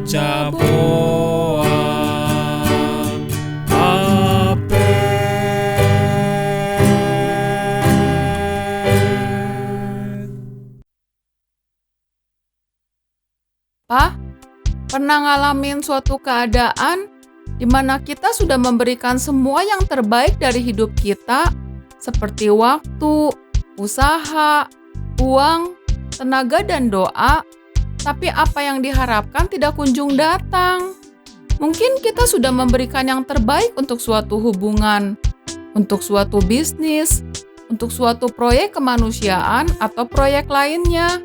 Jaboa Ape. Pak, pernah ngalamin suatu keadaan di mana kita sudah memberikan semua yang terbaik dari hidup kita, seperti waktu, usaha, uang, tenaga, dan doa, tapi apa yang diharapkan tidak kunjung datang. Mungkin kita sudah memberikan yang terbaik untuk suatu hubungan, untuk suatu bisnis, untuk suatu proyek kemanusiaan atau proyek lainnya,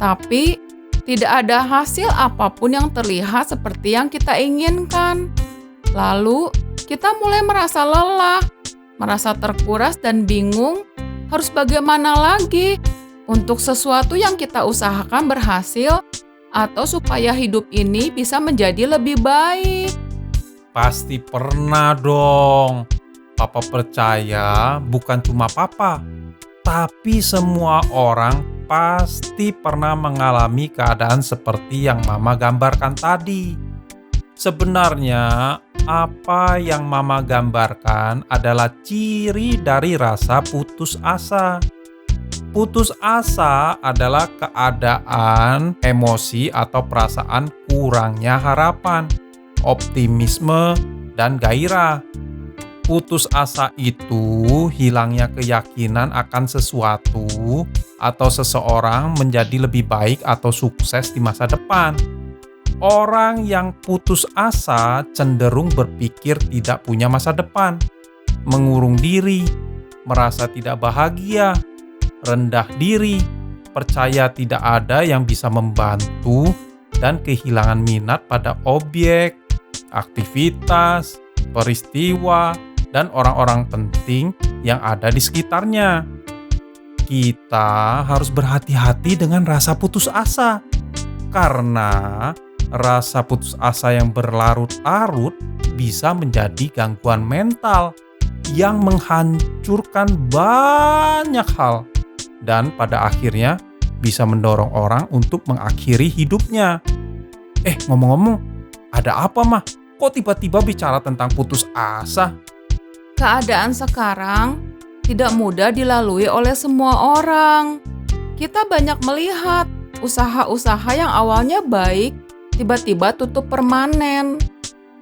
tapi tidak ada hasil apapun yang terlihat seperti yang kita inginkan. Lalu, kita mulai merasa lelah, merasa terkuras dan bingung harus bagaimana lagi untuk sesuatu yang kita usahakan berhasil atau supaya hidup ini bisa menjadi lebih baik. Pasti pernah dong. Papa percaya bukan cuma papa, tapi semua orang pasti pernah mengalami keadaan seperti yang Mama gambarkan tadi. Sebenarnya, apa yang Mama gambarkan adalah ciri dari rasa putus asa. Putus asa adalah keadaan emosi atau perasaan kurangnya harapan, optimisme, dan gairah. Putus asa itu hilangnya keyakinan akan sesuatu atau seseorang menjadi lebih baik atau sukses di masa depan. Orang yang putus asa cenderung berpikir tidak punya masa depan, mengurung diri, merasa tidak bahagia, rendah diri, percaya tidak ada yang bisa membantu, dan kehilangan minat pada objek, aktivitas, peristiwa, dan orang-orang penting yang ada di sekitarnya. Kita harus berhati-hati dengan rasa putus asa, karena rasa putus asa yang berlarut-larut bisa menjadi gangguan mental yang menghancurkan banyak hal dan pada akhirnya bisa mendorong orang untuk mengakhiri hidupnya. Ngomong-ngomong, ada apa, Mah? Kok tiba-tiba bicara tentang putus asa? Keadaan sekarang tidak mudah dilalui oleh semua orang. Kita banyak melihat usaha-usaha yang awalnya baik, tiba-tiba tutup permanen.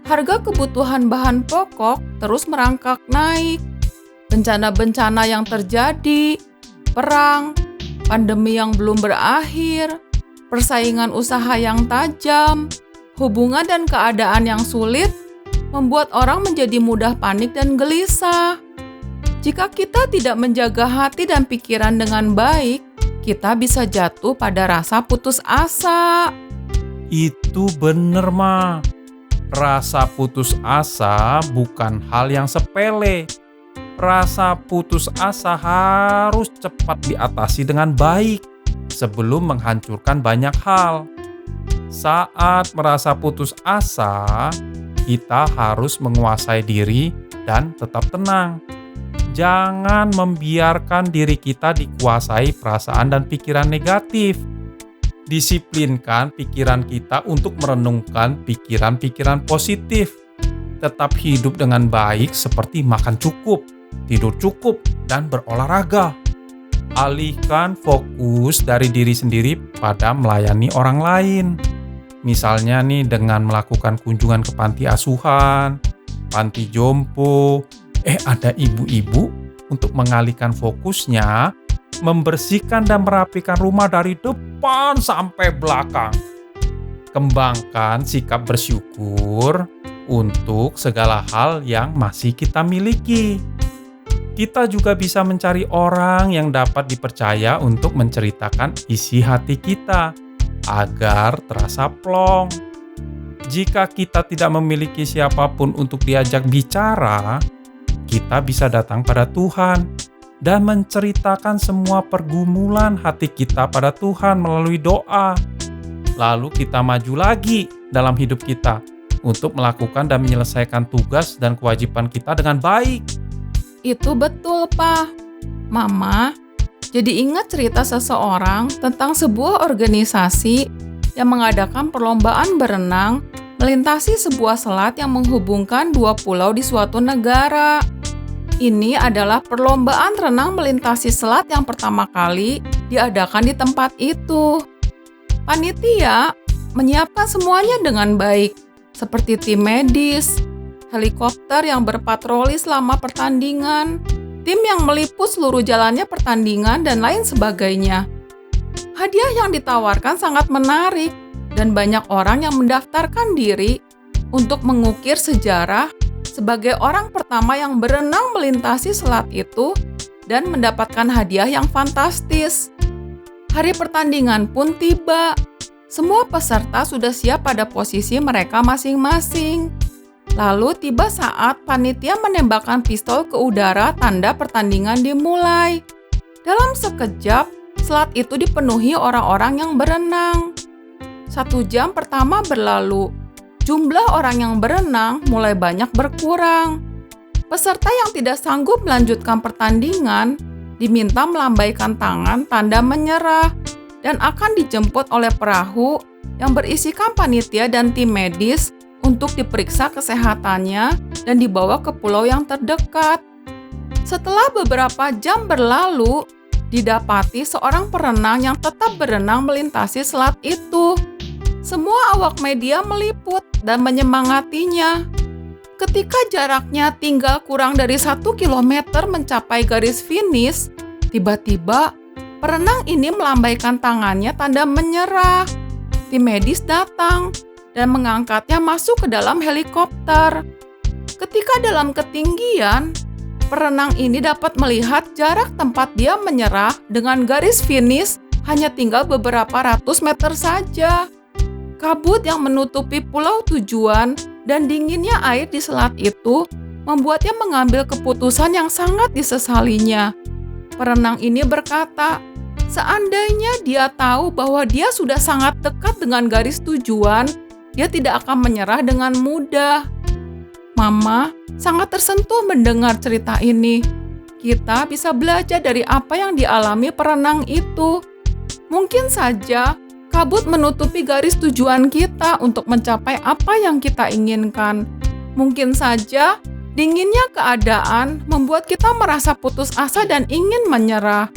Harga kebutuhan bahan pokok terus merangkak naik. Bencana-bencana yang terjadi, perang, pandemi yang belum berakhir, persaingan usaha yang tajam, hubungan dan keadaan yang sulit membuat orang menjadi mudah panik dan gelisah. Jika kita tidak menjaga hati dan pikiran dengan baik, kita bisa jatuh pada rasa putus asa. Itu bener, Ma. Rasa putus asa bukan hal yang sepele. Rasa putus asa harus cepat diatasi dengan baik sebelum menghancurkan banyak hal. Saat merasa putus asa, kita harus menguasai diri dan tetap tenang. Jangan membiarkan diri kita dikuasai perasaan dan pikiran negatif. Disiplinkan pikiran kita untuk merenungkan pikiran-pikiran positif. Tetap hidup dengan baik seperti makan cukup, tidur cukup, dan berolahraga. Alihkan fokus dari diri sendiri pada melayani orang lain. Misalnya nih dengan melakukan kunjungan ke panti asuhan, panti jompo. Ada ibu-ibu untuk mengalihkan fokusnya, membersihkan dan merapikan rumah dari depan sampai belakang. Kembangkan sikap bersyukur untuk segala hal yang masih kita miliki. Kita juga bisa mencari orang yang dapat dipercaya untuk menceritakan isi hati kita agar terasa plong. Jika kita tidak memiliki siapapun untuk diajak bicara, kita bisa datang pada Tuhan dan menceritakan semua pergumulan hati kita pada Tuhan melalui doa. Lalu kita maju lagi dalam hidup kita untuk melakukan dan menyelesaikan tugas dan kewajiban kita dengan baik. Itu betul, Pak. Mama, jadi ingat cerita seseorang tentang sebuah organisasi yang mengadakan perlombaan berenang melintasi sebuah selat yang menghubungkan dua pulau di suatu negara. Ini adalah perlombaan renang melintasi selat yang pertama kali diadakan di tempat itu. Panitia menyiapkan semuanya dengan baik, seperti tim medis, helikopter yang berpatroli selama pertandingan, tim yang meliput seluruh jalannya pertandingan, dan lain sebagainya. Hadiah yang ditawarkan sangat menarik, dan banyak orang yang mendaftarkan diri untuk mengukir sejarah sebagai orang pertama yang berenang melintasi selat itu dan mendapatkan hadiah yang fantastis. Hari pertandingan pun tiba. Semua peserta sudah siap pada posisi mereka masing-masing. Lalu tiba saat panitia menembakkan pistol ke udara tanda pertandingan dimulai. Dalam sekejap, selat itu dipenuhi orang-orang yang berenang. 1 jam pertama berlalu. Jumlah orang yang berenang mulai banyak berkurang. Peserta yang tidak sanggup melanjutkan pertandingan diminta melambaikan tangan tanda menyerah dan akan dijemput oleh perahu yang berisikan panitia dan tim medis untuk diperiksa kesehatannya dan dibawa ke pulau yang terdekat. Setelah beberapa jam berlalu, didapati seorang perenang yang tetap berenang melintasi selat itu. Semua awak media meliput dan menyemangatinya. Ketika jaraknya tinggal kurang dari 1 kilometer mencapai garis finish, tiba-tiba perenang ini melambaikan tangannya tanda menyerah. Tim medis datang dan mengangkatnya masuk ke dalam helikopter. Ketika dalam ketinggian, perenang ini dapat melihat jarak tempat dia menyerah dengan garis finish hanya tinggal beberapa ratus meter saja. Kabut yang menutupi pulau tujuan dan dinginnya air di selat itu membuatnya mengambil keputusan yang sangat disesalinya. Perenang ini berkata, seandainya dia tahu bahwa dia sudah sangat dekat dengan garis tujuan, dia tidak akan menyerah dengan mudah. Mama sangat tersentuh mendengar cerita ini. Kita bisa belajar dari apa yang dialami perenang itu. Mungkin saja kabut menutupi garis tujuan kita untuk mencapai apa yang kita inginkan. Mungkin saja dinginnya keadaan membuat kita merasa putus asa dan ingin menyerah.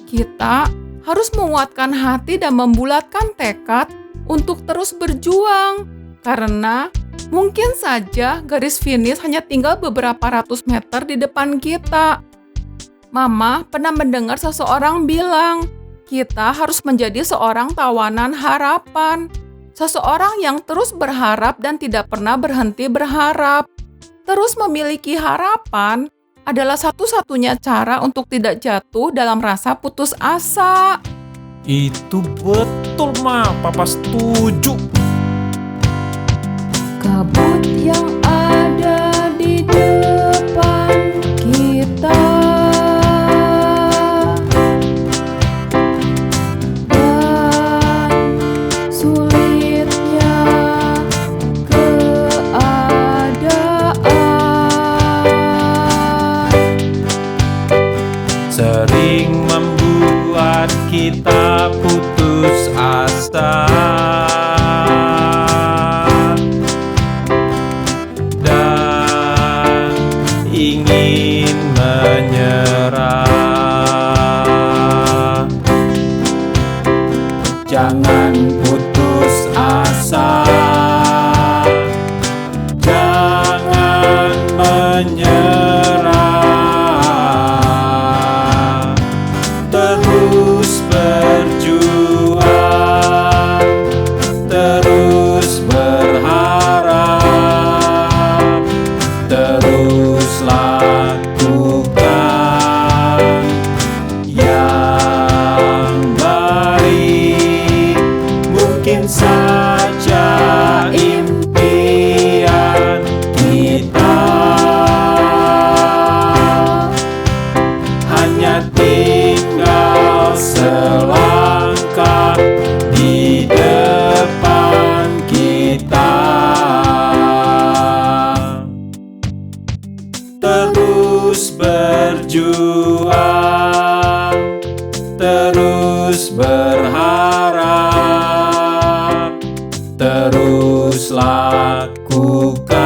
Kita harus menguatkan hati dan membulatkan tekad untuk terus berjuang, karena mungkin saja garis finish hanya tinggal beberapa ratus meter di depan kita. Mama pernah mendengar seseorang bilang, kita harus menjadi seorang tawanan harapan, seseorang yang terus berharap dan tidak pernah berhenti berharap. Terus memiliki harapan adalah satu-satunya cara untuk tidak jatuh dalam rasa putus asa. Itu betul, Ma. Papa setuju. Kabut yang ada di depan kita dan sulitnya keadaan Sering membuat kita putus asa dan ingin menyerah. Jangan putus asa, jangan menyerah, terus berjuang, terus berharap, terus lakukan yang baik. Mungkin saja impian kita hanya tinggal selangkah di depan kita. Terus berjuang, terus berharap, terus lakukan.